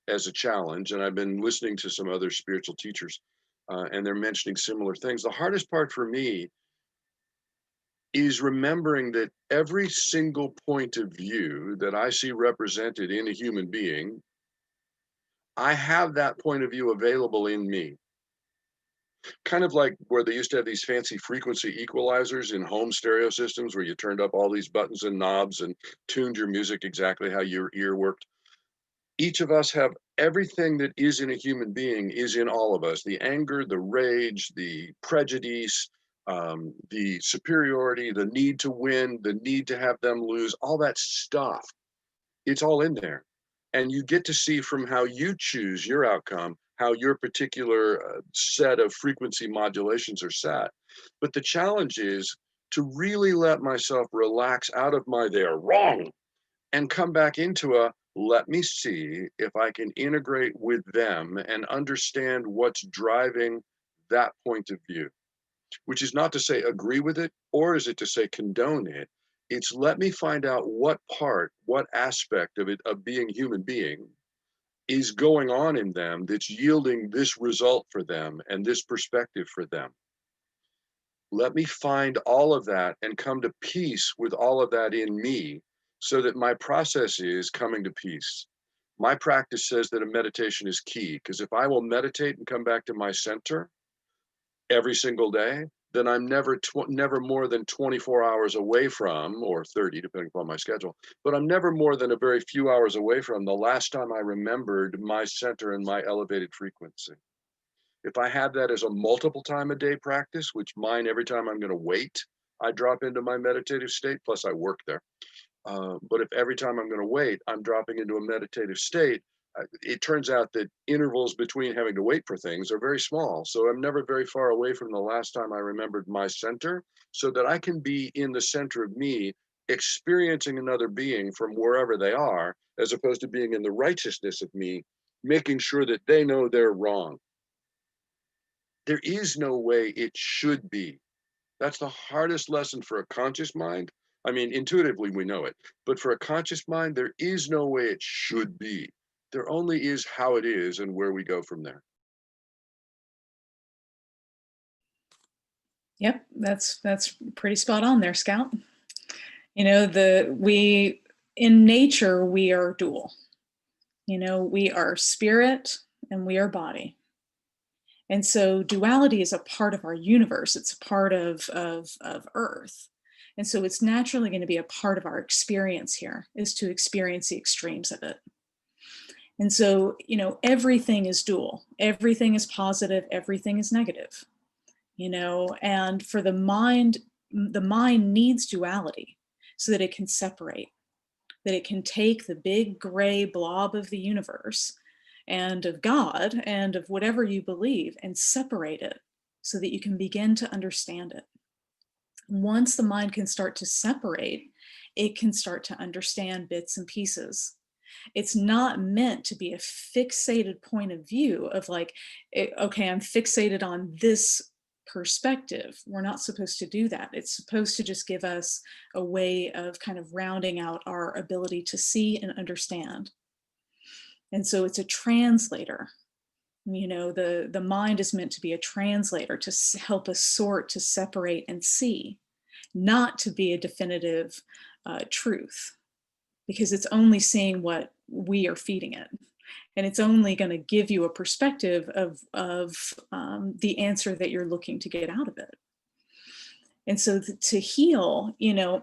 as a challenge, and I've been listening to some other spiritual teachers, and they're mentioning similar things. The hardest part for me is remembering that every single point of view that I see represented in a human being, I have that point of view available in me. Kind of like where they used to have these fancy frequency equalizers in home stereo systems where you turned up all these buttons and knobs and tuned your music exactly how your ear worked. Each of us have everything that is in a human being is in all of us. The anger, the rage, the prejudice, the superiority, the need to win, the need to have them lose, all that stuff. It's all in there. And you get to see from how you choose your outcome, how your particular set of frequency modulations are set. But the challenge is to really let myself relax out of my they're wrong and come back into a let me see if I can integrate with them and understand what's driving that point of view, which is not to say agree with it, or is it to say condone it? It's let me find out what part, what aspect of it, of being human being, is going on in them that's yielding this result for them and this perspective for them. Let me find all of that and come to peace with all of that in me so that my process is coming to peace. My practice says that a meditation is key because if I will meditate and come back to my center every single day, then I'm never more than 24 hours away from, or 30, depending upon my schedule, but I'm never more than a very few hours away from the last time I remembered my center and my elevated frequency. If I have that as a multiple time a day practice, which mine every time I'm going to wait, I drop into my meditative state, plus I work there. But if every time I'm going to wait, I'm dropping into a meditative state, it turns out that intervals between having to wait for things are very small. So I'm never very far away from the last time I remembered my center, so that I can be in the center of me, experiencing another being from wherever they are, as opposed to being in the righteousness of me, making sure that they know they're wrong. There is no way it should be. That's the hardest lesson for a conscious mind. I mean, intuitively we know it, but for a conscious mind, there is no way it should be. There only is how it is and where we go from there. Yep, that's pretty spot on there, Scout. You know, we in nature, we are dual. You know, we are spirit and we are body. And so duality is a part of our universe. It's a part of Earth. And so it's naturally going to be a part of our experience here, is to experience the extremes of it. And so, you know, everything is dual. Everything is positive. Everything is negative. You know, and for the mind needs duality so that it can separate, that it can take the big gray blob of the universe and of God and of whatever you believe and separate it so that you can begin to understand it. Once the mind can start to separate, it can start to understand bits and pieces. It's not meant to be a fixated point of view of like, okay, I'm fixated on this perspective. We're not supposed to do that. It's supposed to just give us a way of kind of rounding out our ability to see and understand. And so it's a translator. You know, the mind is meant to be a translator to help us sort, to separate and see, not to be a definitive truth, because it's only seeing what we are feeding it. And it's only going to give you a perspective of the answer that you're looking to get out of it. And so to heal, you know,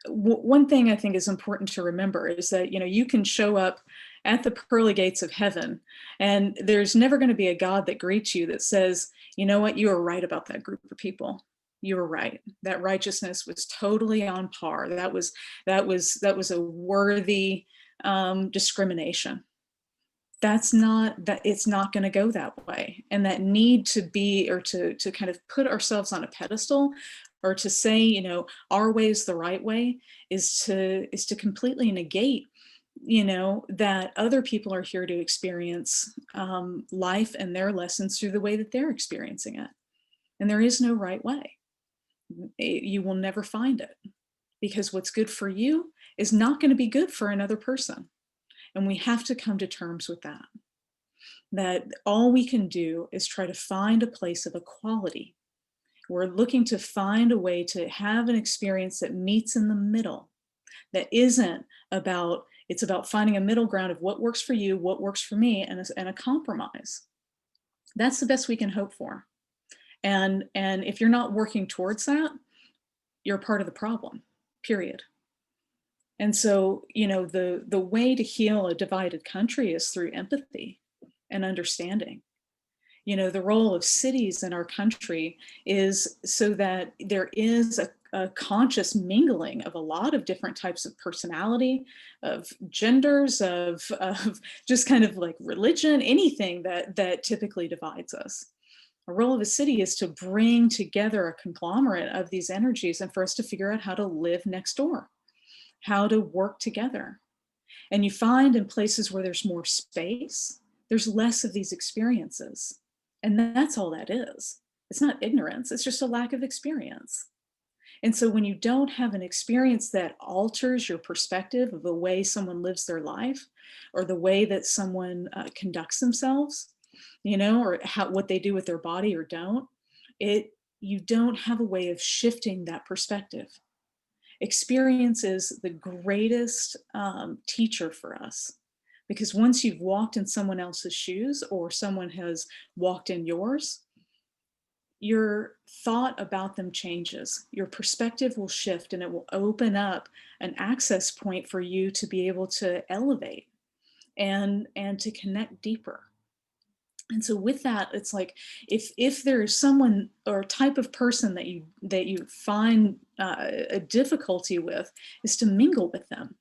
one thing I think is important to remember is that, you know, you can show up at the pearly gates of heaven, and there's never going to be a God that greets you that says, you know what, you were right about that group of people. You were right. That righteousness was totally on par. That was a worthy discrimination. That's not that. It's not going to go that way. And that need to be, or to kind of put ourselves on a pedestal, or to say, you know, our way is the right way, is to completely negate, you know, that other people are here to experience life and their lessons through the way that they're experiencing it. And there is no right way. You will never find it, because what's good for you is not going to be good for another person. And we have to come to terms with that. That all we can do is try to find a place of equality. We're looking to find a way to have an experience that meets in the middle, that isn't about, it's about finding a middle ground of what works for you, what works for me, and a compromise. That's the best we can hope for. And if you're not working towards that, you're part of the problem, period. And so, you know, the way to heal a divided country is through empathy and understanding. You know, the role of cities in our country is so that there is a conscious mingling of a lot of different types of personality, of genders, of just kind of like religion, anything that typically divides us. The role of a city is to bring together a conglomerate of these energies and for us to figure out how to live next door, how to work together. And you find in places where there's more space, there's less of these experiences. And that's all that is. It's not ignorance, it's just a lack of experience. And so when you don't have an experience that alters your perspective of the way someone lives their life, or the way that someone conducts themselves, you know, or what they do with their body or don't, you don't have a way of shifting that perspective. Experience is the greatest teacher for us, because once you've walked in someone else's shoes, or someone has walked in yours, your thought about them changes. Your perspective will shift, and it will open up an access point for you to be able to elevate and to connect deeper. And so with that, it's like, if there is someone or type of person that you find a difficulty with, is to mingle with them,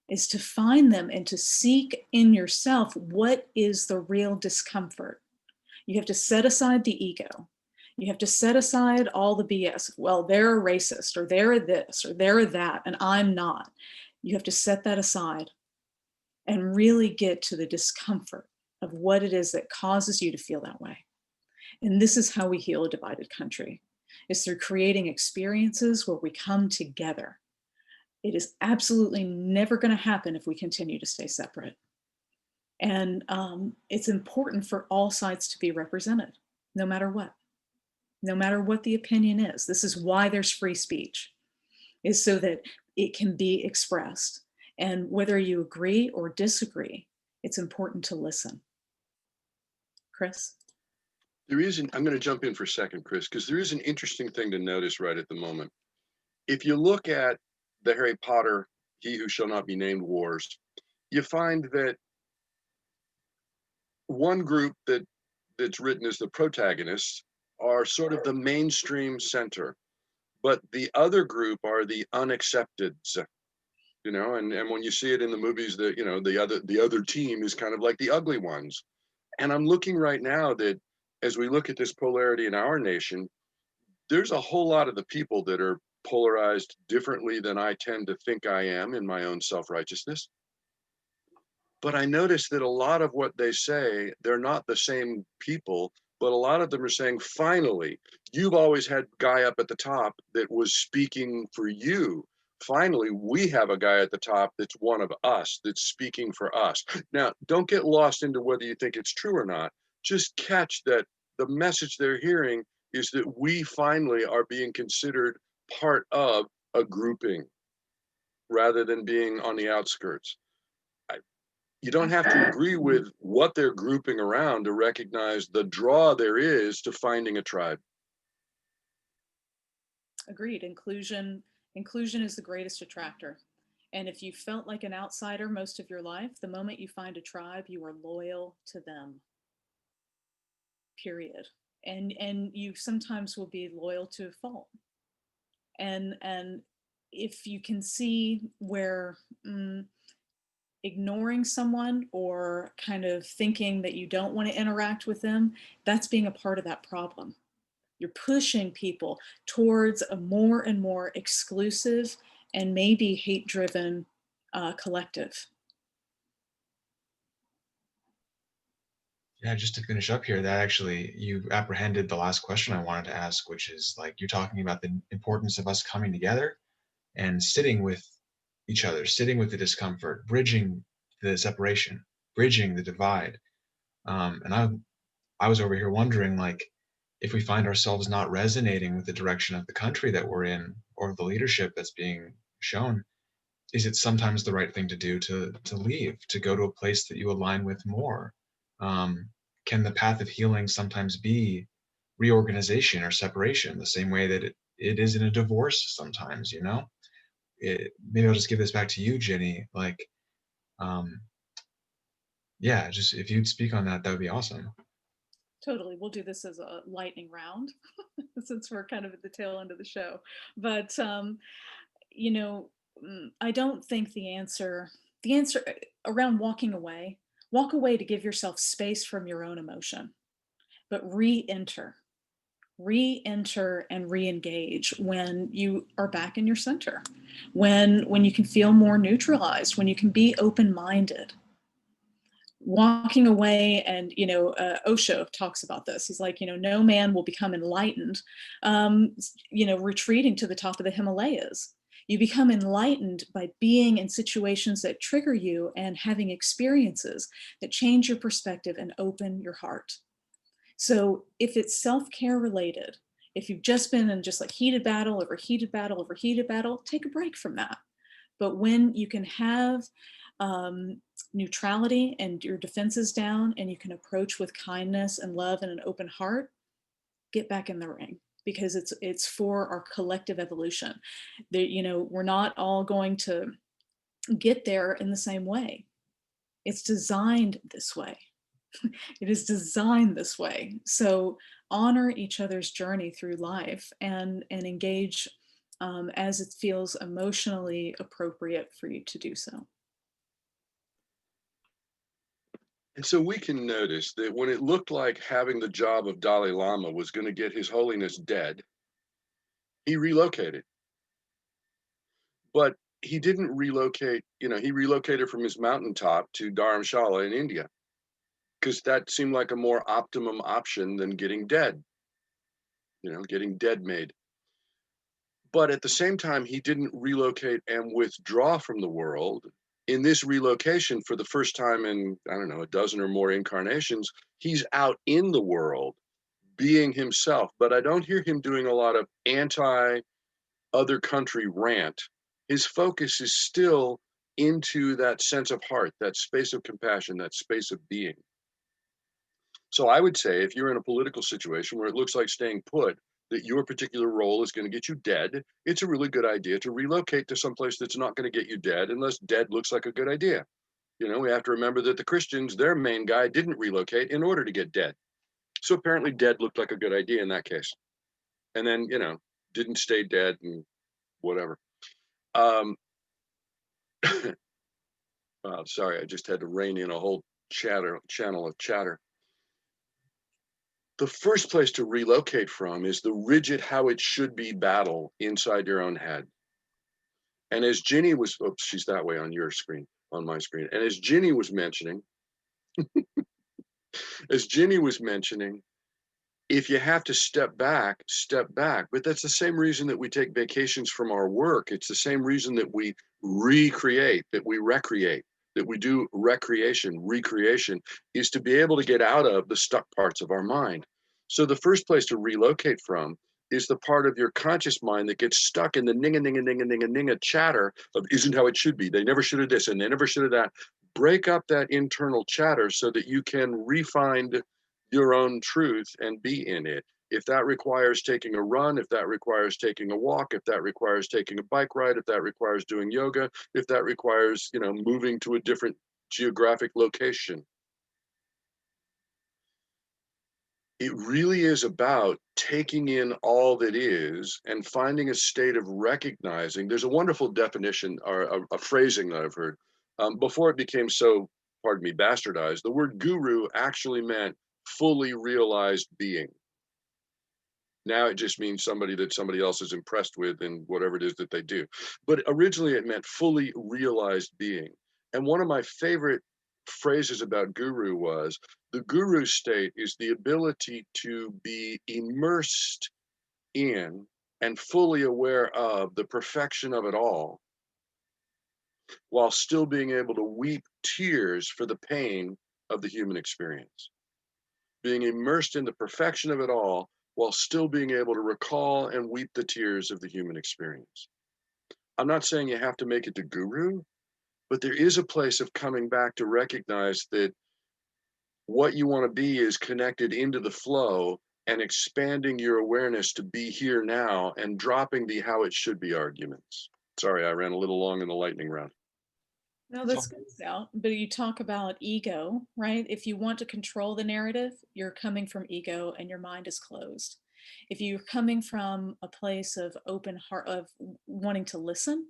is to find them and to seek in yourself what is the real discomfort. You have to set aside the ego. You have to set aside all the BS. Well, they're a racist, or they're a this, or they're a that, and I'm not. You have to set that aside and really get to the discomfort of what it is that causes you to feel that way. And this is how we heal a divided country, is through creating experiences where we come together. It is absolutely never going to happen if we continue to stay separate. And it's important for all sides to be represented, no matter what the opinion is. This is why there's free speech, is so that it can be expressed. And whether you agree or disagree, it's important to listen. Chris? I'm going to jump in for a second, Chris, because there is an interesting thing to notice right at the moment. If you look at the Harry Potter, He Who Shall Not Be Named wars, you find that one group that's written as the protagonists are sort of the mainstream center, but the other group are the unaccepteds, and when you see it in the movies, that the other team is kind of like the ugly ones. And I'm looking right now that as we look at this polarity in our nation, there's a whole lot of the people that are polarized differently than I tend to think I am in my own self-righteousness. But I notice that a lot of what they say, they're not the same people, but a lot of them are saying, finally, you've always had a guy up at the top that was speaking for you. Finally, we have a guy at the top that's one of us, that's speaking for us. Now, don't get lost into whether you think it's true or not. Just catch that the message they're hearing is that we finally are being considered part of a grouping rather than being on the outskirts. You don't have to agree with what they're grouping around to recognize the draw there is to finding a tribe. Agreed. Inclusion is the greatest attractor. And if you felt like an outsider most of your life, the moment you find a tribe, you are loyal to them. Period. And you sometimes will be loyal to a fault. And if you can see where ignoring someone or kind of thinking that you don't want to interact with them, that's being a part of that problem. You're pushing people towards a more and more exclusive and maybe hate-driven collective. Yeah, just to finish up here, that actually, you apprehended the last question I wanted to ask, which is like, you're talking about the importance of us coming together and sitting with each other, sitting with the discomfort, bridging the separation, bridging the divide. And I was over here wondering, like, if we find ourselves not resonating with the direction of the country that we're in or the leadership that's being shown, is it sometimes the right thing to do to leave, to go to a place that you align with more? Can the path of healing sometimes be reorganization or separation, the same way that it is in a divorce sometimes, maybe I'll just give this back to you, Ginny. Like, yeah, just if you'd speak on that, that would be awesome. Totally. We'll do this as a lightning round since we're kind of at the tail end of the show. But, I don't think the answer around walk away to give yourself space from your own emotion, but re-enter and re-engage when you are back in your center, when you can feel more neutralized, when you can be open-minded. Walking away, and Osho talks about this. He's like, no man will become enlightened retreating to the top of the Himalayas. You become enlightened by being in situations that trigger you and having experiences that change your perspective and open your heart. So if it's self-care related, if you've just been in just like heated battle over heated battle over heated battle, take a break from that. But when you can have neutrality and your defenses down, and you can approach with kindness and love and an open heart, get back in the ring, because it's for our collective evolution. We're not all going to get there in the same way. It's designed this way. It is designed this way. So honor each other's journey through life, and engage as it feels emotionally appropriate for you to do so. And so we can notice that when it looked like having the job of Dalai Lama was going to get His Holiness dead, he relocated. But he didn't relocate, he relocated from his mountaintop to Dharamshala in India, because that seemed like a more optimum option than getting dead, getting dead made. But at the same time, he didn't relocate and withdraw from the world. In this relocation, for the first time in, I don't know, a dozen or more incarnations, he's out in the world being himself. But I don't hear him doing a lot of anti-other country rant. His focus is still into that sense of heart, that space of compassion, that space of being. So I would say, if you're in a political situation where it looks like staying put, that your particular role is going to get you dead, it's a really good idea to relocate to someplace that's not going to get you dead, unless dead looks like a good idea. We have to remember that the Christians, their main guy, didn't relocate in order to get dead. So apparently dead looked like a good idea in that case. And then, didn't stay dead and whatever. Sorry, I just had to rein in a whole channel of chatter. The first place to relocate from is the rigid how it should be battle inside your own head. And as Ginny was, she's that way on your screen, on my screen. And as Ginny was mentioning, if you have to step back, step back. But that's the same reason that we take vacations from our work. It's the same reason that we recreate, that we recreate, that we do recreation, is to be able to get out of the stuck parts of our mind. So the first place to relocate from is the part of your conscious mind that gets stuck in the ninga chatter of isn't how it should be. They never should have this and they never should have that. Break up that internal chatter so that you can refine your own truth and be in it. If that requires taking a run, if that requires taking a walk, if that requires taking a bike ride, if that requires doing yoga, if that requires, moving to a different geographic location. It really is about taking in all that is and finding a state of recognizing. There's a wonderful definition or a phrasing that I've heard. Before it became so, pardon me, bastardized, the word guru actually meant fully realized being. Now it just means somebody that somebody else is impressed with in whatever it is that they do. But originally it meant fully realized being. And one of my favorite phrases about guru was, the guru state is the ability to be immersed in and fully aware of the perfection of it all, while still being able to weep tears for the pain of the human experience. Being immersed in the perfection of it all, while still being able to recall and weep the tears of the human experience. I'm not saying you have to make it to guru, but there is a place of coming back to recognize that what you want to be is connected into the flow and expanding your awareness to be here now and dropping the how it should be arguments. Sorry, I ran a little long in the lightning round. No, that's good, Sal. But you talk about ego, right? If you want to control the narrative, you're coming from ego and your mind is closed. If you're coming from a place of open heart, of wanting to listen,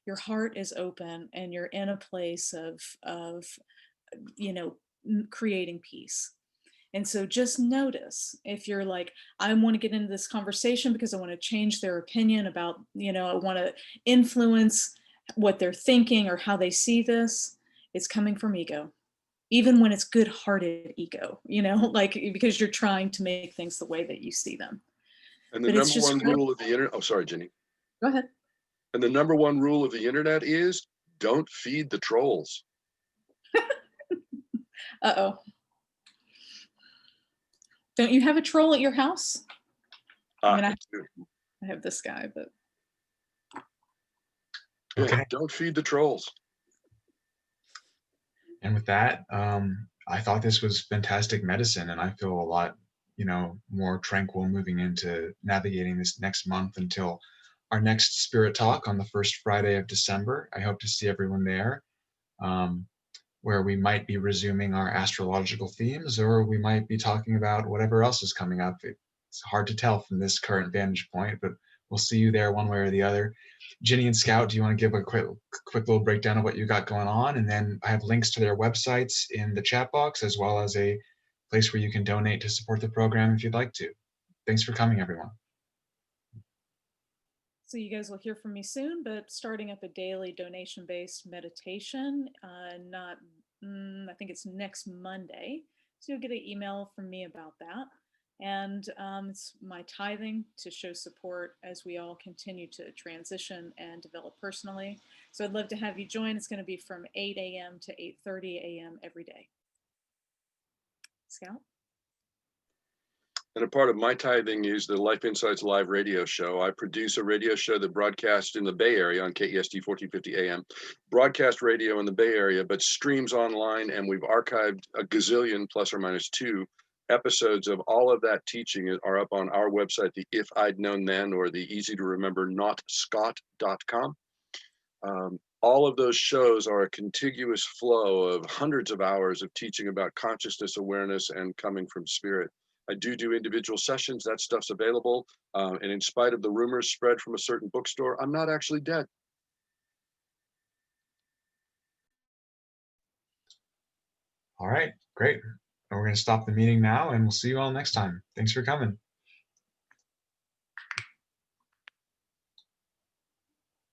your heart is open and you're in a place of creating peace. And so just notice if you're like, I want to get into this conversation because I want to change their opinion about, I want to influence what they're thinking or how they see this, it's coming from ego. Even when it's good-hearted ego, because you're trying to make things the way that you see them. And the number one rule of the internet, oh, sorry, Ginny. Go ahead. And the number one rule of the internet is don't feed the trolls. Uh-oh. Don't you have a troll at your house? I have this guy, but. Okay. Don't feed the trolls. And with that, I thought this was fantastic medicine, and I feel a lot, more tranquil moving into navigating this next month until our next Spirit Talk on the first Friday of December. I hope to see everyone there, where we might be resuming our astrological themes, or we might be talking about whatever else is coming up. It's hard to tell from this current vantage point, but we'll see you there one way or the other. Ginny and Scout, do you want to give a quick little breakdown of what you got going on? And then I have links to their websites in the chat box, as well as a place where you can donate to support the program if you'd like to. Thanks for coming, everyone. So you guys will hear from me soon, but starting up a daily donation-based meditation, I think it's next Monday. So you'll get an email from me about that. And it's my tithing to show support as we all continue to transition and develop personally. So I'd love to have you join. It's going to be from 8 a.m. to 8:30 a.m. every day. Scout? And a part of my tithing is the Life Insights live radio show. I produce a radio show that broadcasts in the Bay Area on KEST 1450 AM, broadcast radio in the Bay Area, but streams online, and we've archived a gazillion plus or minus 2 episodes of all of that teaching are up on our website, the If I'd Known Then, or the easy to remember notscott.com. All of those shows are a contiguous flow of hundreds of hours of teaching about consciousness, awareness, and coming from spirit. I do individual sessions. That stuff's available. And in spite of the rumors spread from a certain bookstore, I'm not actually dead. All right, great. We're going to stop the meeting now, and we'll see you all next time. Thanks for coming.